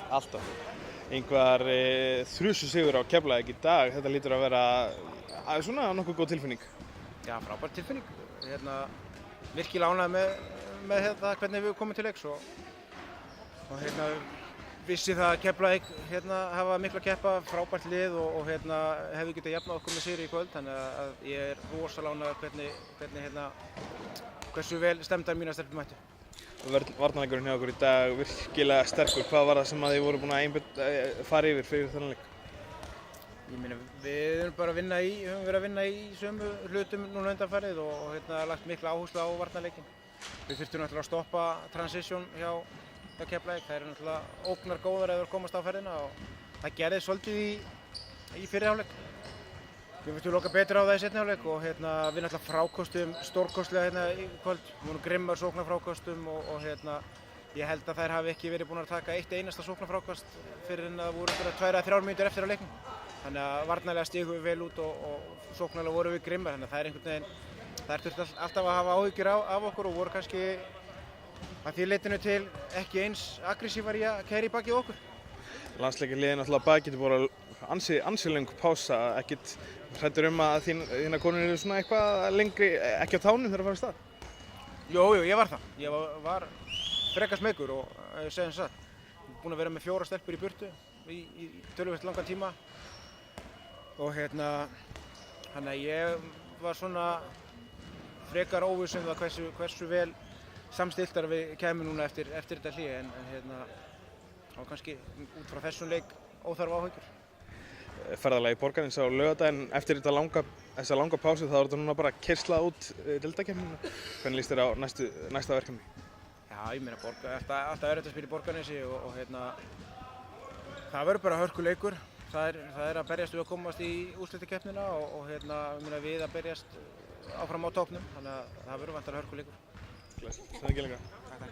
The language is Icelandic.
Alltaf. Einhver þrjusu sigur á Keflavík í dag, þetta lítur að vera svona nokkuð góð tilfinning. Já, frábær tilfinning. Virkilega ánægður með hvernig við komum til leiks og vissi það að Keflavík hafa mikla keppa, frábært lið og hefði getað jafnað okkur með sigri í kvöld, þannig að ég er rosalega ánægður hversu vel stemmdar mínar stelpur mættu. Varnarleikurinn hjá okkur í dag virkilega sterkur. Hvað var það sem þið voru búin að fara yfir fyrir þennan leik? Ég meina, við erum bara höfum verið að vinna í sömu hlutum núna undanfarið og lagt mikla áherslu á varnarleikin. Við þurftum náttúrulega að stoppa transition hjá Keflavík. Það eru náttúrulega ógnar góðar ef þeir komast á ferðina og það gerði svolítið í fyrri hálfleik. Við myndum loka betur á það í seinni hálfleik og við náttúrulega frákostum stórkostlega í kvöld. Við vorum grimmar sóknarfrákostum og ég held að þær hafi ekki verið búin að taka eitt einasta sóknarfrákost fyrir en það voru 2-3 mínútur eftir á leiknum. Þannig að varnarlega stigum við vel út og sóknarlega vorum við grimmar. Þannig að það er einhvern veginn, þær þurftu alltaf að hafa áhyggjur af okkur og voru kannski að því leytinu til ekki eins aggressívar í að keyra í bakið okkur. Landsleikjarliðið náttúrulega bakið voru ansi löng pása, ekkert hræddur að þínar konur eru svona eitthvað lengri, ekki á tánum þegar að fara af stað? Jú, ég var það. Ég var frekar smeykur og ég segi eins að búinn að vera með 4 stelpur í burtu í töluvert langan tíma og þannig að ég var svona frekar óviss um það hversu vel samstiltar við kæmum núna eftir þetta hlé en þá kannski út frá þessum leik óþarfa áhyggjur. Ferðalagi í Borgarnes á laugardaginn, eftir þessa langa pásu þá er þetta núna bara keyrsla út deildakeppnina. Hvernig líst þér á næsta verkefni? Já, ég meina alltaf erfitt að spila í Borgarnesi og það verður bara hörkuleikur. Það er að berjast við að komast í úrslitakeppnina og við að berjast áfram á toppnum, þannig að það verður væntanlega hörkuleikur. Takk.